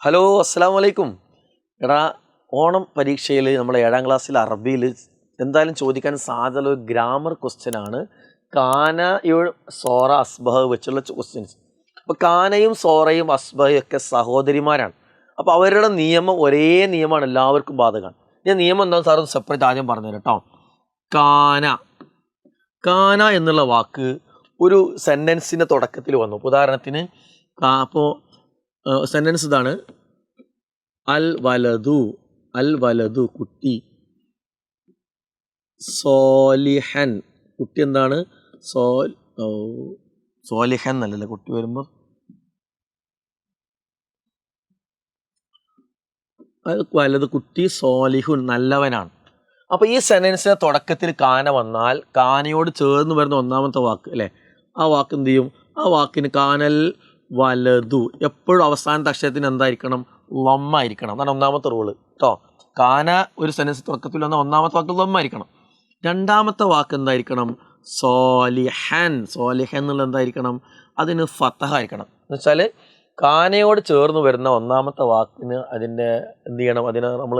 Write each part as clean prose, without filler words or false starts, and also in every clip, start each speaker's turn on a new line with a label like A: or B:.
A: Hello അസ്സലാമു അലൈക്കും. എടാ, ഓണം പരീക്ഷയിൽ നമ്മൾ 7ാം ക്ലാസ്സിൽ അറബിയിൽ എന്തായാലും ചോദിക്കാൻ സാധ്യതയുള്ള ഒരു ഗ്രാമർ ക്വസ്റ്റ്യനാണ് കാനയും സോറ അസ്ബഹ വെച്ചുള്ള ക്വസ്റ്റ്യൻസ്. അപ്പോൾ കാനയും സോറയും അസ്ബഹയും ഒക്കെ സഹോദരിമാരാണ്. അപ്പോൾ അവരുടെ നിയമം ഒരേ നിയമമാണ്, എല്ലാവർക്കും ബാധകമാണ്. ഞാൻ നിയമം എന്താണെന്ന് സാർ സെപ്പറേറ്റ് ആദ്യം പറഞ്ഞുതരാം കേട്ടോ. കാന കാന എന്നുള്ള വാക്ക് ഒരു സെൻറ്റൻസിൻ്റെ തുടക്കത്തിൽ വന്നു. ഉദാഹരണത്തിന് അപ്പോൾ സെൻറ്റൻസ് ഇതാണ്: അൽ വലതു കുട്ടി, സോലിഹൻ കുട്ടി എന്താണ്, സോലിഹൻ എന്നല്ലല്ലോ കുട്ടി വരുമ്പോൾ, വലത് കുട്ടി സോലിഹുൻ നല്ലവനാണ്. അപ്പോൾ ഈ സെൻറ്റൻസിൻ്റെ തുടക്കത്തിൽ കാന വന്നാൽ കാനയോട് ചേർന്ന് വരുന്ന ഒന്നാമത്തെ വാക്ക് അല്ലേ, ആ വാക്ക് എന്ത് ചെയ്യും? ആ വാക്കിന് കാനൽ വലതു എപ്പോഴും അവസാനത്തെ അക്ഷരത്തിന് എന്തായിരിക്കണം? ലൊമ്മായിരിക്കണം. അതാണ് ഒന്നാമത്തെ റൂള് കേട്ടോ. കാന ഒരു സെൻറ്റൻസ് തുടക്കത്തിൽ വന്ന ഒന്നാമത്തെ വാക്ക് ലൊമ്മായിരിക്കണം. രണ്ടാമത്തെ വാക്ക് എന്തായിരിക്കണം? സോലിഹൻ എന്നുള്ള എന്തായിരിക്കണം? അതിന് ഫതഹ ആയിരിക്കണം. എന്ന് വെച്ചാൽ കാനയോട് ചേർന്ന് വരുന്ന ഒന്നാമത്തെ വാക്കിന് അതിൻ്റെ എന്ത് ചെയ്യണം? അതിനെ നമ്മൾ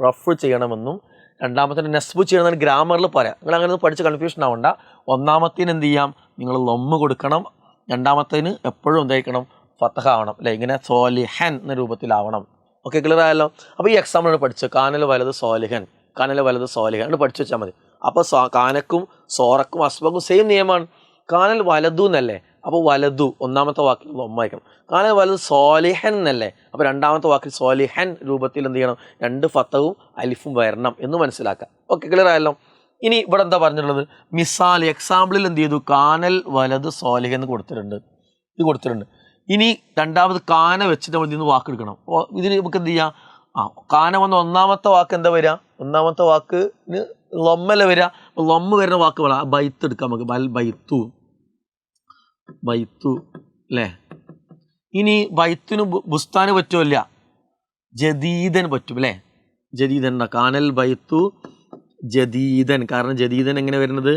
A: റഫ് ചെയ്യണമെന്നും രണ്ടാമത്തിന് നെസ്ബ് ചെയ്യണമെന്ന് ഗ്രാമറിൽ പറയാം. നിങ്ങൾ അങ്ങനെ പഠിച്ച് കൺഫ്യൂഷൻ ആവണ്ട. ഒന്നാമത്തിന് എന്ത് ചെയ്യാം? നിങ്ങൾ ലൊമ്മ് കൊടുക്കണം. രണ്ടാമത്തേന് എപ്പോഴും എന്തായിരിക്കണം? ഫതഹ ആവണം അല്ലേ. ഇങ്ങനെ സോലിഹൻ എന്ന രൂപത്തിലാവണം. ഓക്കെ, ക്ലിയർ ആയല്ലോ. അപ്പോൾ ഈ എക്സാമ്പിളാണ് പഠിച്ചത്. കാനൽ വലത് സോലിഹൻ എന്ന് പഠിച്ചു വെച്ചാൽ മതി. അപ്പോൾ കാനക്കും സോറക്കും അസ്ബക്കും സെയിം നിയമമാണ്. കാനൽ വലതു എന്നല്ലേ, അപ്പോൾ വലതു ഒന്നാമത്തെ വാക്കിൽ ലൊമ്മായിരിക്കണം. കാനൽ വലത് സോലിഹൻ എന്നല്ലേ, അപ്പോൾ രണ്ടാമത്തെ വാക്കിൽ സോലിഹൻ രൂപത്തിൽ എന്ത് ചെയ്യണം? രണ്ട് ഫതഹും അലിഫും വരണം എന്ന് മനസ്സിലാക്കാം. ഓക്കെ, ക്ലിയർ ആയല്ലോ. ഇനി ഇവിടെ എന്താ പറഞ്ഞിട്ടുള്ളത്? മിസാൽ എക്സാമ്പിളിൽ എന്ത് ചെയ്തു? കാനൽ വലത് സോലിഹൻ എന്ന് കൊടുത്തിട്ടുണ്ട്. ഇനി രണ്ടാമത് കാന വെച്ചിട്ട് നമ്മൾ ഇതിന് വാക്ക് എടുക്കണം. അപ്പോൾ ഇതിന് നമുക്ക് എന്ത് ചെയ്യാം? കാന വന്ന ഒന്നാമത്തെ വാക്ക് എന്താ വരിക? ഒന്നാമത്തെ വാക്കിന് ലൊമ്മല്ല വരിക. അപ്പോൾ ലൊമ്മ വരുന്ന വാക്ക് വേണം. ബൈത്ത് എടുക്കാം നമുക്ക്. ബൈത്തു അല്ലേ. ഇനി ബൈത്തിന് ബുസ്താന് പറ്റുമല്ല, ജദീദൻ പറ്റും അല്ലേ. ജദീദൻ എന്താ? കാനൽ ബൈത്തു ജദീദൻ. കാരണം ജദീദൻ എങ്ങനെ വരുന്നത്?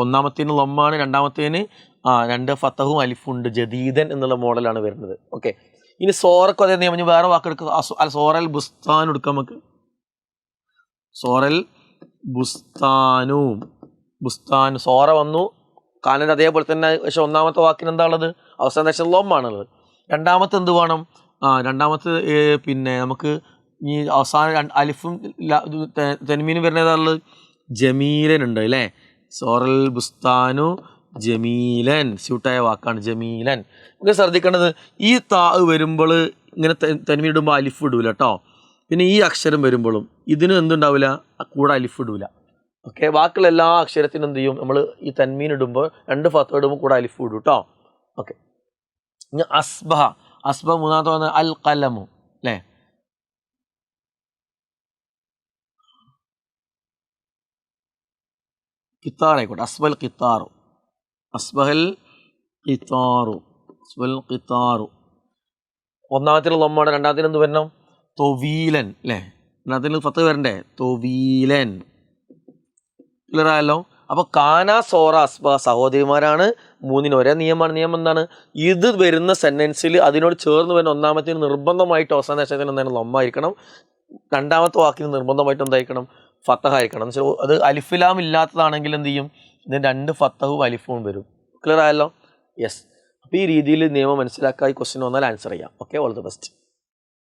A: ഒന്നാമത്തേന് ലൊമ്മാണ്, രണ്ടാമത്തേന് രണ്ട് ഫതഹും അലിഫും ഉണ്ട്. ജദീദൻ എന്നുള്ള മോഡലാണ് വരുന്നത്. ഓക്കെ, ഇനി സോറക്കും അതേ നിയമം. വേറെ വാക്കെടുക്കുക. സോറൽ ബുസ്താനും എടുക്കാം നമുക്ക്. സോറൽ ബുസ്താനു സോറ വന്നു. കാനൽ അതേപോലെ തന്നെ. പക്ഷെ ഒന്നാമത്തെ വാക്കിന് എന്താ ഉള്ളത്? അവസാന ദശ ലൊമ്മാണുള്ളത്. രണ്ടാമത്തെ എന്ത് വേണം? രണ്ടാമത്തെ പിന്നെ നമുക്ക് ഈ അവസാന അലിഫും തെൻമീനും വരുന്നതാണുള്ളത്. ജമീലൻ ഉണ്ട് അല്ലേ. സോറൽ ബുസ്താനു ജമീലൻ സ്യൂട്ടായ വാക്കാണ് ജമീലൻ. നമുക്ക് ശ്രദ്ധിക്കേണ്ടത് ഈ താ വരുമ്പോൾ ഇങ്ങനെ തെൻമീൻ ഇടുമ്പോൾ അലിഫ് ഇടൂല കേട്ടോ. പിന്നെ ഈ അക്ഷരം വരുമ്പോഴും ഇതിനും എന്തുണ്ടാവില്ല? കൂടെ അലിഫ് ഇടൂല. ഓക്കെ, ബാക്കിയുള്ള എല്ലാ അക്ഷരത്തിനും എന്ത് ചെയ്യും? നമ്മൾ ഈ തൻമീൻ ഇടുമ്പോൾ രണ്ട് ഫതഹ ഇടുമ്പോൾ കൂടെ അലിഫ് ഇടും കേട്ടോ. ഓക്കെ, ഇനി അസ്ബഹ മൂന്നാമത്തെ വന്ന് അൽ ഖലമു അല്ലേ. കിത്താറായിക്കോട്ടെ. അസ്ബഹൽ ഖിത്താറു ഒന്നാമത്തിൽ ലൊമ്മാണ്. രണ്ടാമത്തിന് എന്ത് വരണം? തൊവീലൻ അല്ലേ. രണ്ടാമത്തിന് ഫതഹ വരണ്ടേ? തൊവീലൻ. ക്ലിയർ ആയല്ലോ. അപ്പോൾ കാന സോറ അസ്ബഹ സഹോദരിമാരാണ്. മൂന്നിന് ഒരേ നിയമമാണ്. നിയമം എന്താണ്? ഇത് വരുന്ന സെൻറ്റൻസിൽ അതിനോട് ചേർന്ന് വരുന്ന ഒന്നാമത്തിന് നിർബന്ധമായിട്ട് അവസാന അക്ഷരത്തിന് എന്താണ്? ലൊമ്മായിരിക്കണം. രണ്ടാമത്തെ വാക്കിന് നിർബന്ധമായിട്ട് എന്തായിരിക്കണം? ഫതഹ ആയിരിക്കണം. എന്ന് വെച്ചാൽ അത് അലിഫിലാം ഇല്ലാത്തതാണെങ്കിൽ എന്ത് ചെയ്യും? ഇതിന് രണ്ട് ഫതഹും അലിഫും വരും. ക്ലിയർ ആയല്ലോ. യെസ്. അപ്പോൾ ഈ രീതിയിൽ നിയമം മനസ്സിലാക്കാൻ ഈ ക്വസ്റ്റ്യൻ വന്നാൽ ആൻസർ ചെയ്യാം. Okay, all the best.